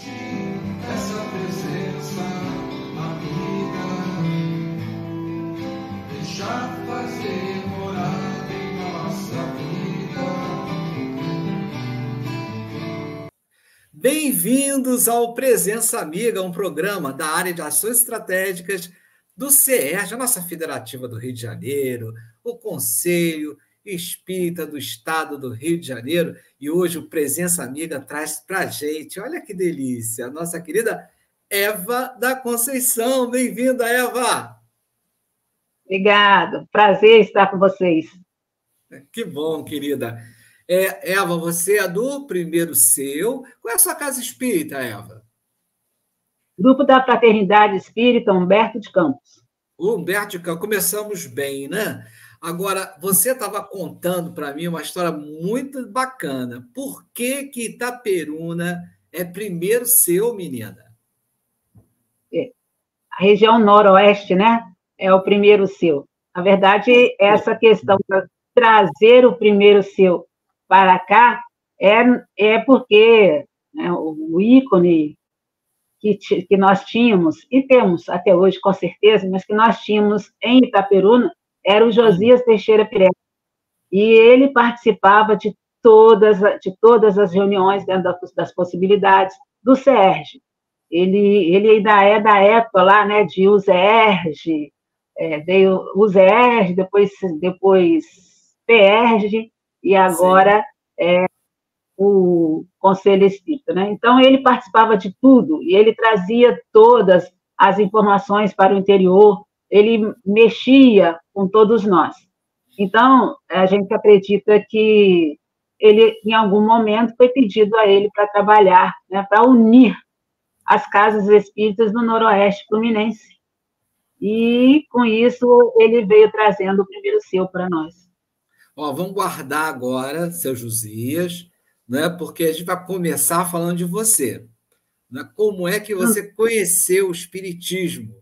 essa presença amiga, deixar fazer morada em nossa vida. Bem-vindos ao Presença Amiga, um programa da área de ações estratégicas do CERJ, a nossa federativa do Rio de Janeiro, o Conselho Espírita do Estado do Rio de Janeiro. E hoje o Presença Amiga traz para a gente, olha que delícia, a nossa querida Eva da Conceição. Bem-vinda, Eva! Obrigada, prazer estar com vocês. Que bom, querida. Eva, você é do Primeiro Seu. Qual é a sua casa espírita, Eva? Grupo da Fraternidade Espírita Humberto de Campos. Humberto de Campos, começamos bem, né? Agora, você estava contando para mim uma história muito bacana. Por que Itaperuna é Primeiro Seu, menina? A região noroeste, né? É o Primeiro Seu. Na verdade, essa questão de trazer o Primeiro Seu para cá é porque, né, o ícone que nós tínhamos, e temos até hoje, com certeza, mas que nós tínhamos em Itaperuna, era o Josias Teixeira Pirelli. E ele participava de todas as reuniões dentro das possibilidades do CERJ. Ele ainda é da época lá, né, de USERJ, veio USERJ, depois PERJ, e agora o Conselho Espírita, né? Então, ele participava de tudo, e ele trazia todas as informações para o interior, ele mexia com todos nós. Então, a gente acredita que ele, em algum momento, foi pedido a ele para trabalhar, né, para unir as casas espíritas do Noroeste Fluminense. E, com isso, ele veio trazendo o Primeiro Seu para nós. Vamos guardar agora, seu Josias, né, porque a gente vai começar falando de você. Né? Como é que você conheceu o Espiritismo?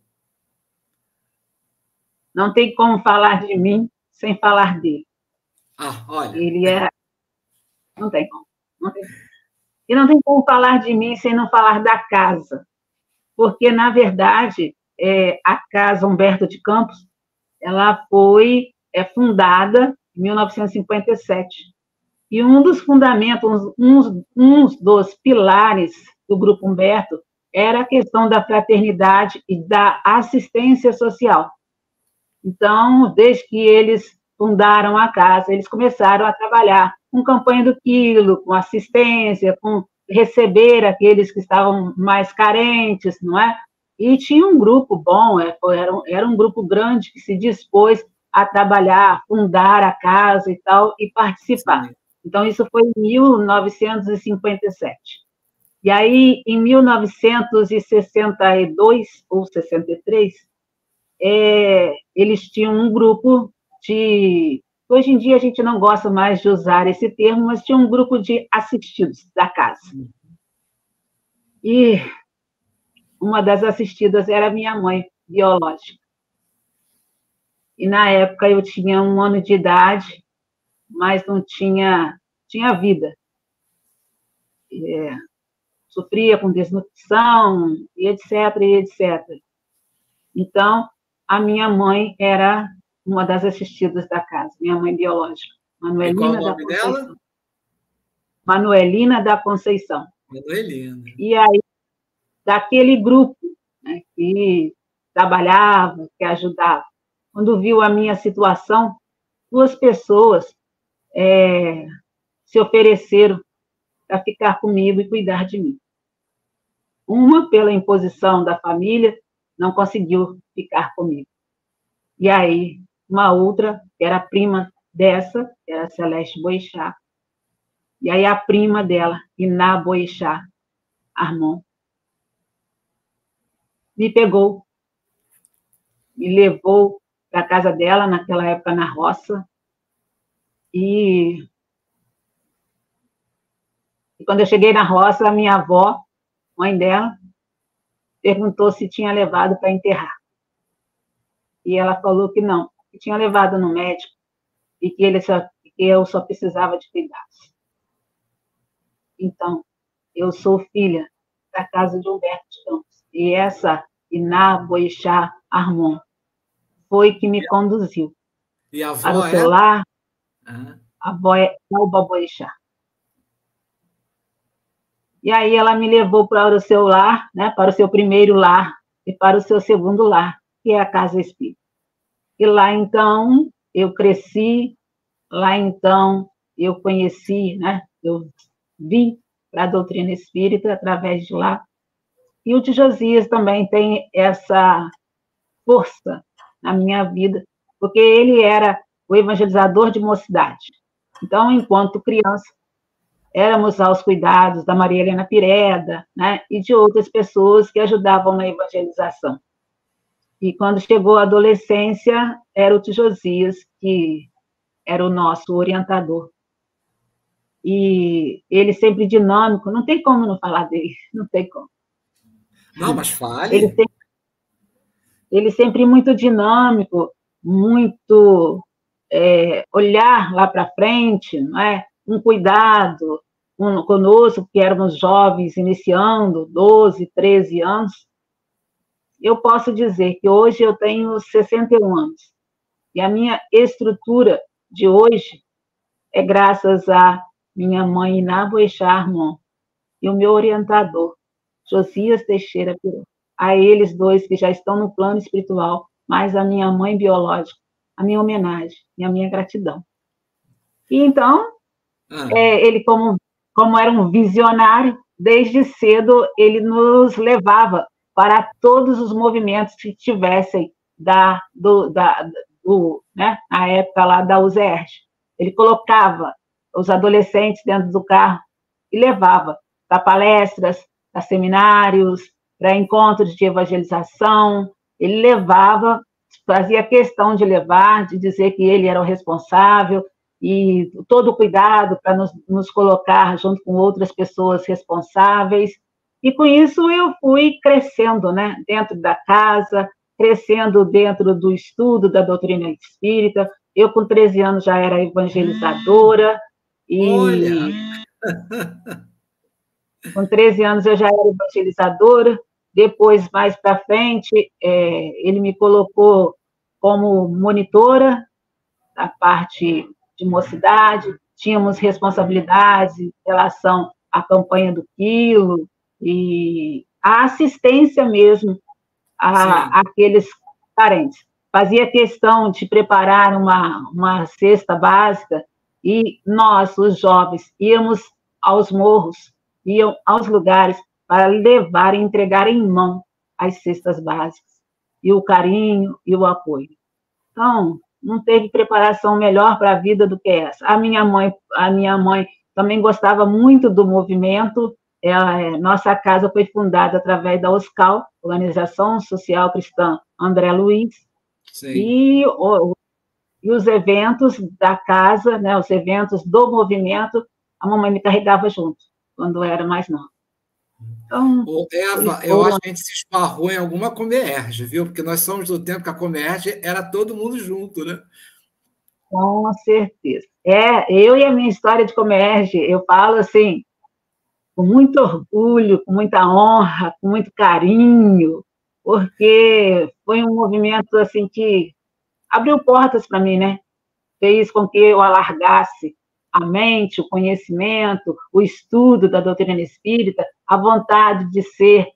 Não tem como falar de mim sem falar dele. Olha. Ele é... Não tem como. Não tem. E não tem como falar de mim sem não falar da casa. Porque, na verdade, a Casa Humberto de Campos, ela foi fundada em 1957. E um dos fundamentos, uns dos pilares do Grupo Humberto era a questão da fraternidade e da assistência social. Então, desde que eles fundaram a casa, eles começaram a trabalhar com campanha do quilo, com assistência, com receber aqueles que estavam mais carentes, não é? E tinha um grupo bom, era um grupo grande que se dispôs a trabalhar, fundar a casa e tal, e participar. Sim. Então, isso foi em 1957. E aí, em 1962 ou 63, eles tinham um grupo de... Hoje em dia, a gente não gosta mais de usar esse termo, mas tinha um grupo de assistidos da casa. E uma das assistidas era a minha mãe, biológica. E, na época, eu tinha 1 ano de idade, mas não tinha vida. Sofria com desnutrição, e etc, e etc. Então, a minha mãe era uma das assistidas da casa, minha mãe biológica. Manuelina. E qual o nome dela? Manuelina da Conceição. Manuelina. E aí, daquele grupo, né, que trabalhava, que ajudava, quando viu a minha situação, 2 pessoas se ofereceram para ficar comigo e cuidar de mim. Uma, pela imposição da família, não conseguiu ficar comigo. E aí, uma outra, que era prima dessa, que era Celeste Boixá, e aí a prima dela, Iná Boixá, Armon, me pegou, me levou para a casa dela, naquela época na roça, e quando eu cheguei na roça, a minha avó, mãe dela, perguntou se tinha levado para enterrar. E ela falou que não, que tinha levado no médico e que eu só precisava de cuidados. Então, eu sou filha da casa de Humberto de Campos. E essa Iná Boixá Armon foi que me conduziu E a para o avó seu é? lar. Ah, A avó é Alba Boixá. E aí ela me levou para o seu lar, né, para o seu primeiro lar e para o seu segundo lar, que é a Casa Espírita. E lá, então, eu cresci, lá, então, eu conheci, né, eu vi para a doutrina espírita através de lá. E o de Josias também tem essa força na minha vida, porque ele era o evangelizador de mocidade. Então, enquanto criança, éramos aos cuidados da Maria Helena Pireda, né, e de outras pessoas que ajudavam na evangelização. E quando chegou a adolescência, era o tio Josias, que era o nosso orientador. E ele sempre dinâmico, não tem como não falar dele, não tem como. não, mas Ele fale. sempre, ele sempre muito dinâmico, muito olhar lá para frente, não é? Um cuidado conosco, que éramos jovens iniciando, 12, 13 anos. Eu posso dizer que hoje eu tenho 61 anos. E a minha estrutura de hoje é graças a minha mãe, Iná Boixá Armon, e o meu orientador, Josias Teixeira Pereira. A eles dois que já estão no plano espiritual, mais a minha mãe biológica, a minha homenagem e a minha gratidão. E então, ele, como era um visionário, desde cedo ele nos levava para todos os movimentos que tivessem né, na época lá da USERJ. Ele colocava os adolescentes dentro do carro e levava para palestras, para seminários, para encontros de evangelização. Ele levava, fazia questão de levar, de dizer que ele era o responsável, e todo o cuidado para nos colocar junto com outras pessoas responsáveis. E com isso eu fui crescendo, né, dentro da casa, crescendo dentro do estudo da doutrina espírita. Eu, com 13 anos, já era evangelizadora. Olha! Com 13 anos eu já era evangelizadora. Depois, mais para frente, ele me colocou como monitora da parte de mocidade. Tínhamos responsabilidades em relação à campanha do quilo e a assistência mesmo àqueles carentes. Fazia questão de preparar uma cesta básica e nós, os jovens, íamos aos morros, iam aos lugares para levar e entregar em mão as cestas básicas, e o carinho e o apoio. Então, não teve preparação melhor para a vida do que essa. A minha mãe também gostava muito do movimento. Nossa casa foi fundada através da OSCAL, Organização Social Cristã André Luiz, e os eventos da casa, né, os eventos do movimento, a mamãe me carregava junto, quando eu era mais nova. Então, Eva, eu acho que a gente se esbarrou em alguma Comerge, viu? Porque nós somos do tempo que a Comerge era todo mundo junto, né? Com certeza. Eu e a minha história de Comerge, eu falo assim, com muito orgulho, com muita honra, com muito carinho, porque foi um movimento assim que abriu portas para mim, né? Fez com que eu alargasse a mente, o conhecimento, o estudo da doutrina espírita, a vontade de ser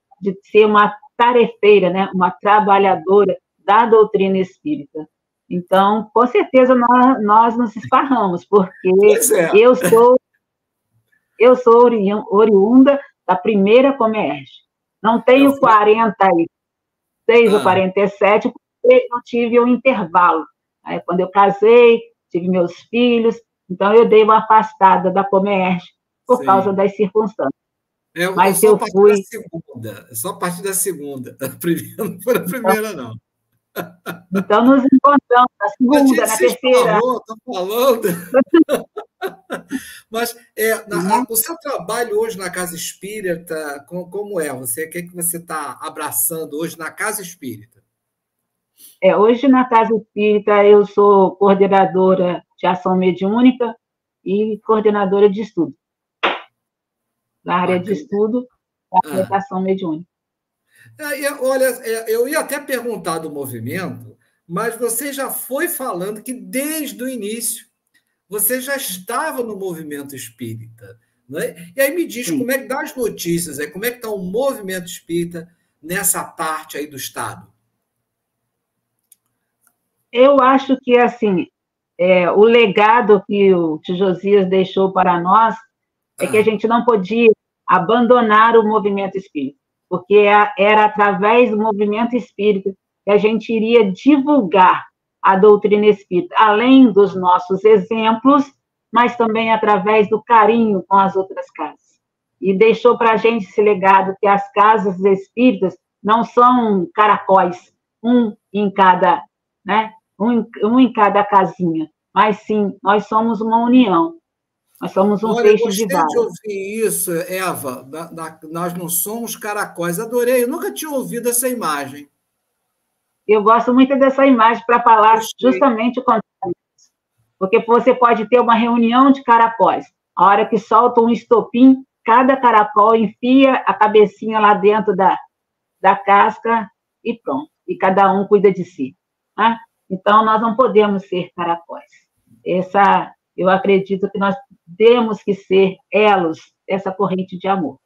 uma tarefeira, né? Uma trabalhadora da doutrina espírita. Então, com certeza, nós nos esparramos, porque eu sou oriunda da primeira Comerge. Não tenho 46 ou 47, porque eu tive um intervalo. Aí, quando eu casei, tive meus filhos, então eu dei uma afastada da Comerge por causa das circunstâncias. Mas eu fui... Só a partir da segunda. A primeira não foi a primeira, não. Então, nos encontramos na segunda, na terceira. Estou falando. Mas o seu trabalho hoje na Casa Espírita, como é? O que você está abraçando hoje na Casa Espírita? Hoje, na Casa Espírita, eu sou coordenadora de ação mediúnica e coordenadora de estudo. Na área de estudo, da aplicação mediúnica. Olha, eu ia até perguntar do movimento, mas você já foi falando que desde o início você já estava no movimento espírita, né? E aí me diz como é que dá as notícias, como é que está o movimento espírita nessa parte aí do Estado? Eu acho que, assim, o legado que o tio Josias deixou para nós é que a gente não podia abandonar o movimento espírita, porque era através do movimento espírita que a gente iria divulgar a doutrina espírita, além dos nossos exemplos, mas também através do carinho com as outras casas. E deixou para a gente esse legado que as casas espíritas não são caracóis, um em cada, né? Um em cada casinha, mas sim, nós somos uma união. Nós somos um feixe de vara. Eu gostei de ouvir isso, Eva. Nós não somos caracóis. Adorei. Eu nunca tinha ouvido essa imagem. Eu gosto muito dessa imagem para falar justamente o contrário. Porque você pode ter uma reunião de caracóis. A hora que solta um estopim, cada caracol enfia a cabecinha lá dentro da casca e pronto. E cada um cuida de si. Né? Então, nós não podemos ser caracóis. Eu acredito que nós temos que ser elos dessa corrente de amor.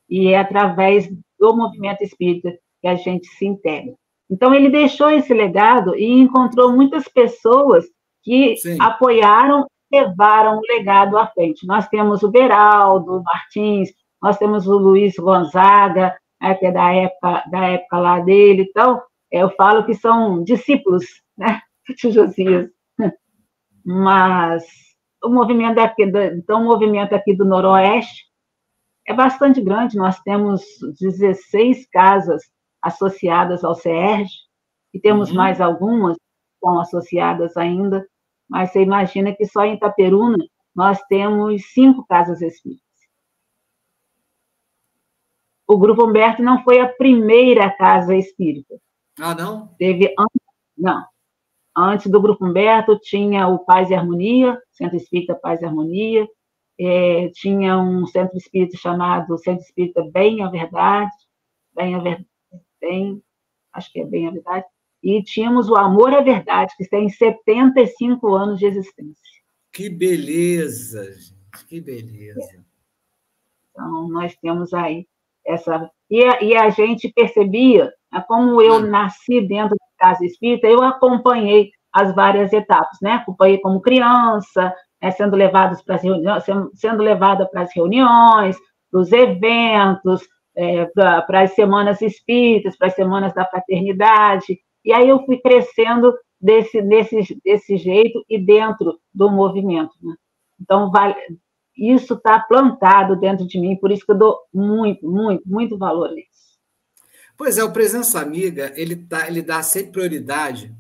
E é através do movimento espírita que a gente se integra. Então, ele deixou esse legado e encontrou muitas pessoas que apoiaram e levaram o legado à frente. Nós temos o Beraldo Martins, nós temos o Luiz Gonzaga, que é da época lá dele. Então, eu falo que são discípulos, né, de Josias. Mas o movimento aqui do Noroeste é bastante grande. Nós temos 16 casas associadas ao CERJ, e temos mais algumas que estão associadas ainda, mas você imagina que só em Itaperuna nós temos 5 casas espíritas. O Grupo Humberto não foi a primeira casa espírita. Ah, não? Não. Antes do Grupo Humberto, tinha o Paz e Harmonia, Centro Espírita Paz e Harmonia, tinha um centro espírita chamado Centro Espírita Bem a Verdade, acho que é Bem a Verdade, e tínhamos o Amor à Verdade, que tem 75 anos de existência. Que beleza, gente, que beleza. Então, nós temos aí essa... E a gente percebia, como eu nasci dentro da casa espírita, eu acompanhei as várias etapas, né? Acompanhei como criança, sendo levada para as reuniões, para os eventos, para as semanas espíritas, para as semanas da fraternidade, e aí eu fui crescendo desse jeito e dentro do movimento, né? Então, isso está plantado dentro de mim, por isso que eu dou muito, muito, muito valor nisso. Pois é, o Presença Amiga, ele dá sempre prioridade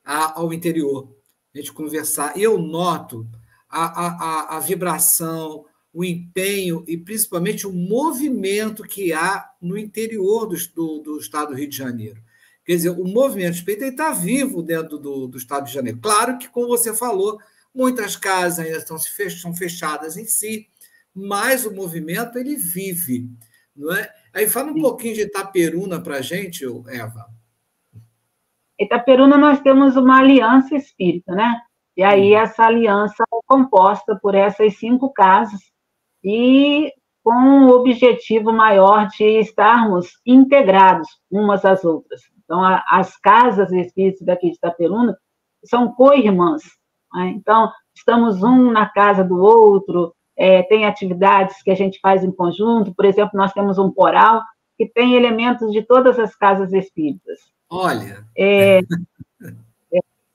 ao interior, a gente conversar. Eu noto a vibração, o empenho e, principalmente, o movimento que há no interior do estado do Rio de Janeiro. Quer dizer, o movimento espírita está vivo dentro do estado de Janeiro. Claro que, como você falou, muitas casas ainda estão fechadas em si, mas o movimento ele vive, não é? Aí fala um pouquinho de Itaperuna para a gente, Eva. Itaperuna nós temos uma aliança espírita, né? E aí essa aliança é composta por essas 5 casas e com o objetivo maior de estarmos integrados umas às outras. Então, as casas espíritas daqui de Itaperuna são co-irmãs, né? Então, estamos um na casa do outro, tem atividades que a gente faz em conjunto. Por exemplo, nós temos um coral que tem elementos de todas as casas espíritas. Olha! É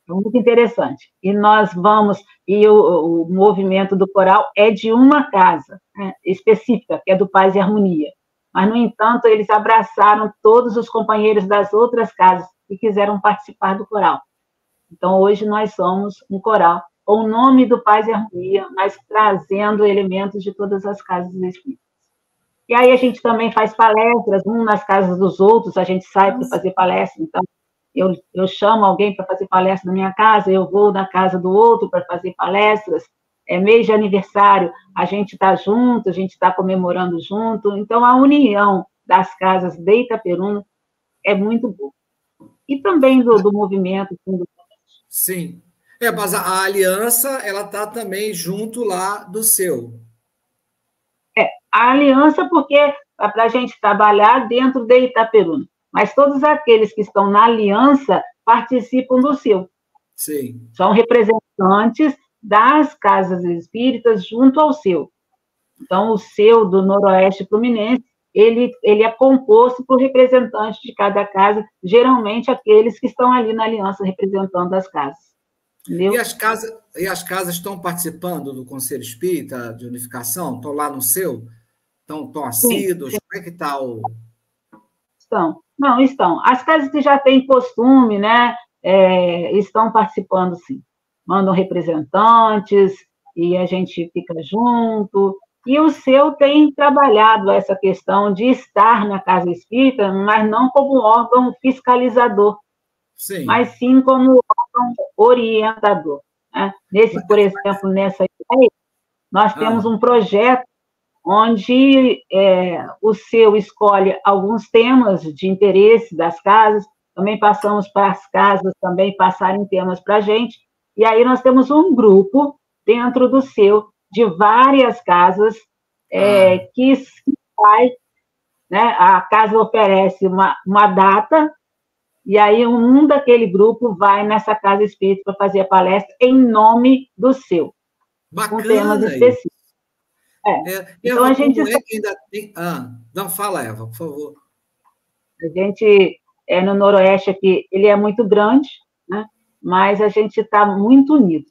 muito interessante. E nós vamos... E o movimento do coral é de uma casa, né, específica, que é do Paz e Harmonia. Mas, no entanto, eles abraçaram todos os companheiros das outras casas que quiseram participar do coral. Então, hoje nós somos um coral com o nome do Paz e Harmonia, mas trazendo elementos de todas as casas espíritas. E aí a gente também faz palestras, nas casas dos outros, a gente sai para fazer palestra. Então, eu chamo alguém para fazer palestra na minha casa, eu vou na casa do outro para fazer palestras. é mês de aniversário, a gente está junto, a gente está comemorando junto. Então, a união das casas de Itaperuna é muito boa. E também do movimento. Sim. Mas a aliança, ela está também junto lá do seu. A aliança, porque é para a gente trabalhar dentro de Itaperuna. Mas todos aqueles que estão na aliança participam do seu. Sim. São representantes das casas espíritas junto ao seu. Então, o seu do Noroeste Fluminense, ele é composto por representantes de cada casa, geralmente aqueles que estão ali na aliança representando as casas. Entendeu? E as casas estão participando do Conselho Espírita de Unificação? Estão lá no seu? Estão assíduos? Sim. Como é que está o... Estão. Não, estão. As casas que já têm costume, né, estão participando, sim. Mandam representantes e a gente fica junto. E o seu tem trabalhado essa questão de estar na casa espírita, mas não como órgão fiscalizador, sim, mas sim como órgão orientador. Né? Por exemplo, nessa ideia, nós temos um projeto onde o seu escolhe alguns temas de interesse das casas, também passamos para as casas também passarem temas para a gente, e aí nós temos um grupo dentro do seu, de várias casas, que vai, né, a casa oferece uma data, e aí um daquele grupo vai nessa casa espírita para fazer a palestra em nome do seu, bacana, com temas específicos. Então, a gente ainda tem... não, fala, Eva, por favor. A gente, no Noroeste aqui, ele é muito grande, né? Mas a gente está muito unido,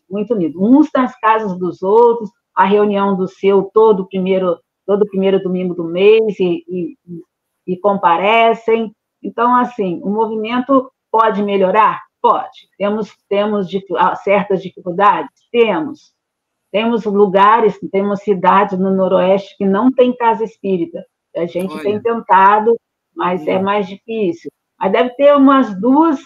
uns nas casas dos outros, a reunião do seu todo primeiro domingo do mês e comparecem. Então, assim, o movimento pode melhorar? Pode. Temos certas dificuldades? Temos. Temos lugares, temos cidades no Noroeste que não tem casa espírita. A gente tem tentado, mas é mais difícil. Mas deve ter umas duas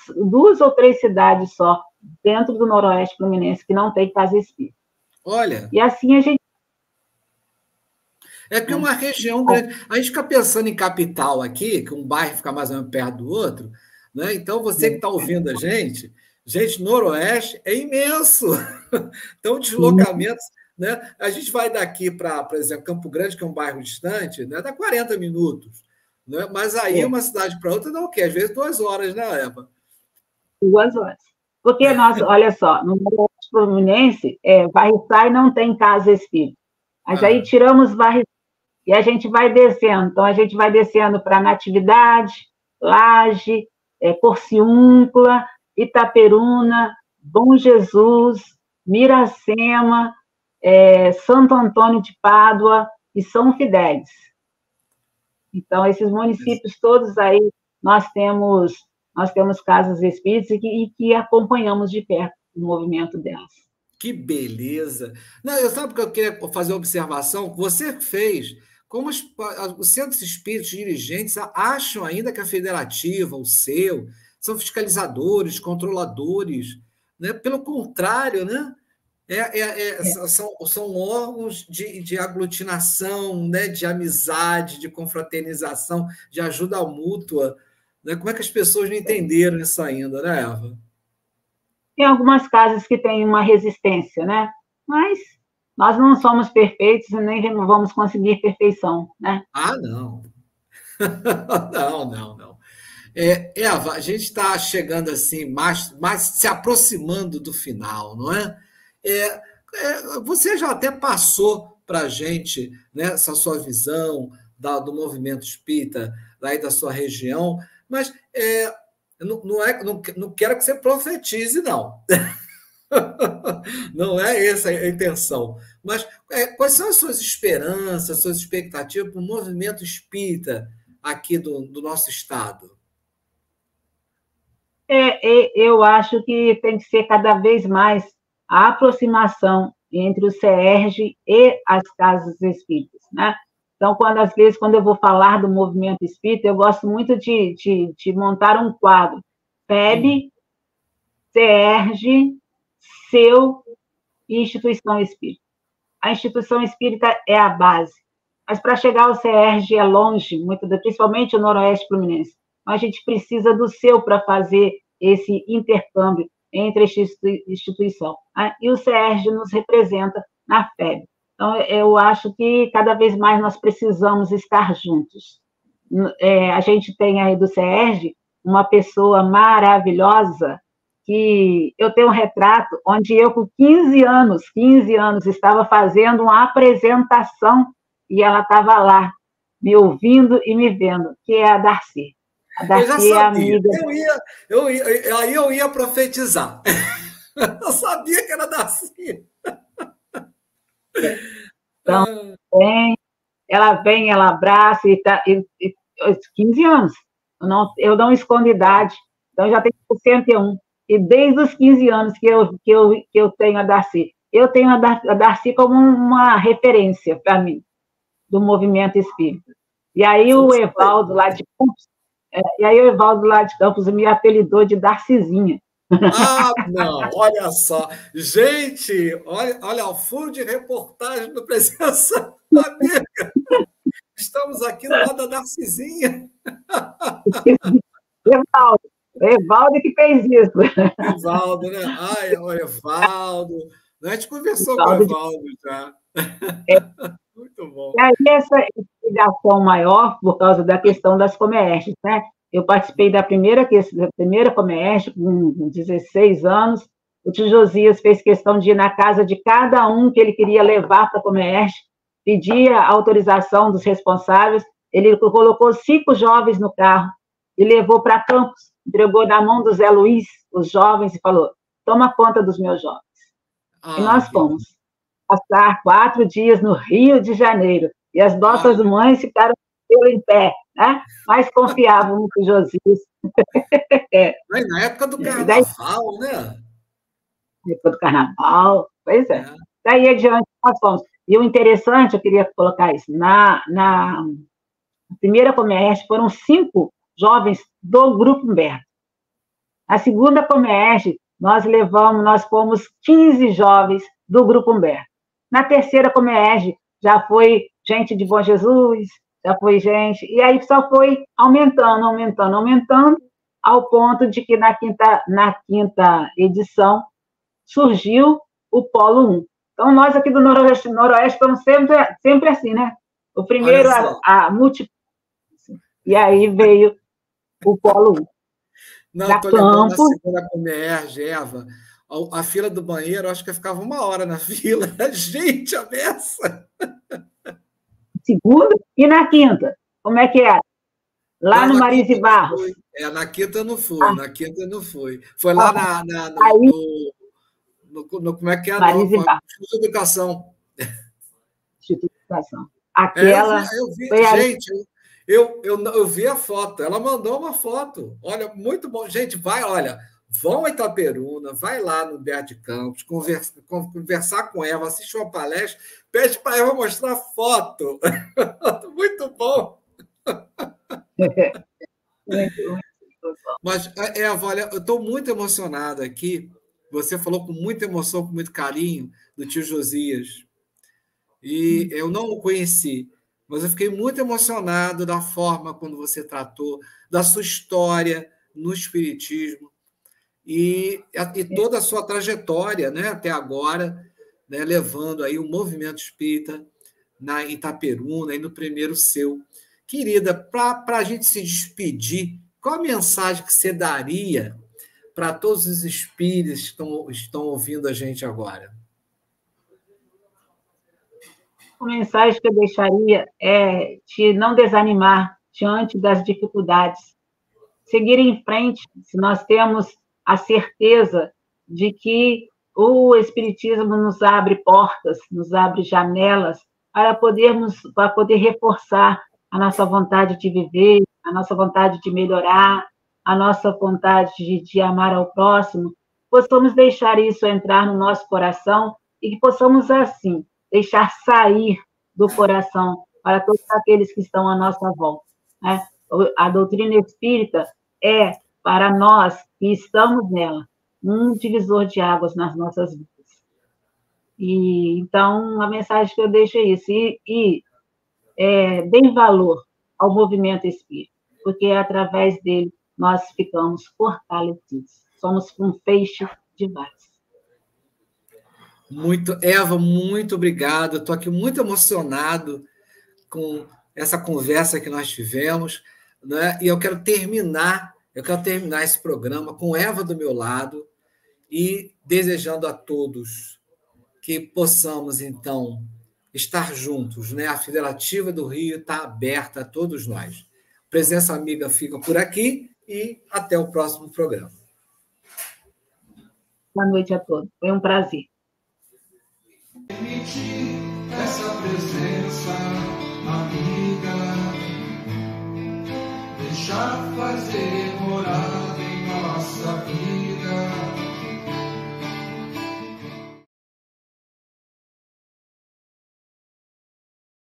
ou três cidades só dentro do Noroeste Fluminense que não tem casa espírita. Olha. E assim a gente... É que uma região grande... A gente fica pensando em capital aqui, que um bairro fica mais ou menos perto do outro, né? Então, você que está ouvindo a gente, Noroeste é imenso. Então, deslocamentos... Né? A gente vai daqui para, por exemplo, Campo Grande, que é um bairro distante, né? Dá 40 minutos. Né? Mas aí, uma cidade para outra, dá o quê? Às vezes 2 horas, né, Eva? 2 horas. Porque nós, olha só, no Noroeste Fluminense, Varriçai não tem casa espírita. Mas aí tiramos Varriçai e a gente vai descendo. Então, a gente vai descendo para Natividade, Laje, Porciúncula, Itaperuna, Bom Jesus, Miracema, Santo Antônio de Pádua e São Fidélis. Então, esses municípios todos aí, nós temos casas espíritas e que acompanhamos de perto o movimento delas. Que beleza! Não, sabe que eu queria fazer uma observação? Você fez, como os centros espíritas dirigentes acham ainda que a federativa, o seu, são fiscalizadores, controladores, né? Pelo contrário, né? São órgãos de aglutinação, né? De amizade, de confraternização, de ajuda mútua. Né? Como é que as pessoas não entenderam isso ainda, né, Eva? Tem algumas casas que têm uma resistência, né? Mas nós não somos perfeitos e nem vamos conseguir perfeição, né? Não. Não. Eva, a gente está chegando assim, mais se aproximando do final, não é? Você já até passou para a gente, né, essa sua visão do movimento espírita daí da sua região, mas não quero que você profetize, não. Não é essa a intenção. Mas quais são as suas esperanças, suas expectativas para o movimento espírita aqui do nosso estado? Eu acho que tem que ser cada vez mais a aproximação entre o CERJ e as casas espíritas, né? Então, às vezes, quando eu vou falar do movimento espírita, eu gosto muito de montar um quadro. FEB, CERJ, seu e instituição espírita. a instituição espírita é a base. Mas para chegar ao CERJ é longe, principalmente o Noroeste Fluminense. Mas a gente precisa do seu para fazer esse intercâmbio entre a instituição. E o CERJ nos representa na FEB. Então, eu acho que cada vez mais nós precisamos estar juntos. A gente tem aí do CERJ uma pessoa maravilhosa, que eu tenho um retrato onde eu, com 15 anos, estava fazendo uma apresentação e ela estava lá, me ouvindo e me vendo, que é a Darcy. A Darcy é amiga. Aí eu ia profetizar. Eu sabia que era Darcy. Então, ela vem, ela abraça, e 15 anos. Eu não escondo idade, então eu já tenho 61. E desde os 15 anos que eu tenho a Darcy. Eu tenho a Darcy como uma referência para mim, do movimento espírita. E aí o Evaldo lá de Campos me apelidou de Darcyzinha. Ah, não, olha só. Gente, olha o furo de reportagem do Presença Amiga. Estamos aqui no lado da Darcyzinha. Evaldo que fez isso. Evaldo, né? Ai, o Evaldo. A gente conversou com o Evaldo já. Muito bom. E aí, essa ligação maior por causa da questão das Comerches, né? Eu participei da primeira Comerche, com 16 anos. O tio Josias fez questão de ir na casa de cada um que ele queria levar para a Comerche, pedia a autorização dos responsáveis. Ele colocou 5 jovens no carro e levou para Campos, entregou na mão do Zé Luiz, os jovens, e falou: toma conta dos meus jovens. E nós fomos passar 4 dias no Rio de Janeiro, e as nossas mães ficaram em pé, né? Mas confiavam no Josias. Na época do carnaval, né? Na época do carnaval, pois é. Daí adiante nós fomos. E o interessante, eu queria colocar isso, na primeira Comerche foram 5 jovens do Grupo Humberto. Na segunda Comerche, nós fomos 15 jovens do Grupo Humberto. Na terceira Comerche, já foi gente de Bom Jesus, já foi gente, e aí só foi aumentando, ao ponto de que na quinta edição surgiu o Polo 1. Então, nós aqui do Noroeste estamos sempre assim, né? O primeiro, a multiplicação, e aí veio o Polo 1. Não, estou lembrando da segunda Comerge, Eva. A fila do banheiro, acho que eu ficava 1 hora na fila. Gente, a beça! Segunda e na quinta. Como é que é? Lá no Marise Barros. Na quinta eu não fui, Foi lá como é que é? Marise Barros. Instituto de Educação. Instituto de Educação. Aquela... Eu vi a foto, ela mandou uma foto. Olha, muito bom. Gente, vão a Itaperuna, vai lá no Humberto de Campos, conversar com Eva, assistir uma palestra, pede para Eva mostrar foto. Muito bom. Mas, Eva, olha, eu estou muito emocionada aqui. Você falou com muita emoção, com muito carinho, do tio Josias. E eu não o conheci, mas eu fiquei muito emocionado da forma como você tratou, da sua história no Espiritismo e toda a sua trajetória, né, até agora, né, levando aí o movimento espírita na Itaperuna e no primeiro seu. Querida, para a gente se despedir, qual a mensagem que você daria para todos os espíritos que estão ouvindo a gente agora? A mensagem que eu deixaria é de não desanimar diante das dificuldades, seguir em frente, se nós temos a certeza de que o Espiritismo nos abre portas, nos abre janelas para poder reforçar a nossa vontade de viver, a nossa vontade de melhorar, a nossa vontade de amar ao próximo, possamos deixar isso entrar no nosso coração e que possamos, assim, deixar sair do coração para todos aqueles que estão à nossa volta, né? A doutrina espírita é, para nós que estamos nela, um divisor de águas nas nossas vidas. E, então, a mensagem que eu deixo é isso. Deem valor ao movimento espírita, porque através dele nós ficamos fortalecidos. Somos um feixe de varas. Eva, muito obrigado. Estou aqui muito emocionado com essa conversa que nós tivemos, né? E eu quero terminar esse programa com Eva do meu lado e desejando a todos que possamos, então, estar juntos, né? A Federativa do Rio está aberta a todos nós. Presença Amiga fica por aqui e até o próximo programa. Boa noite a todos. Foi um prazer. Permitir essa presença amiga, deixar fazer morada em nossa vida.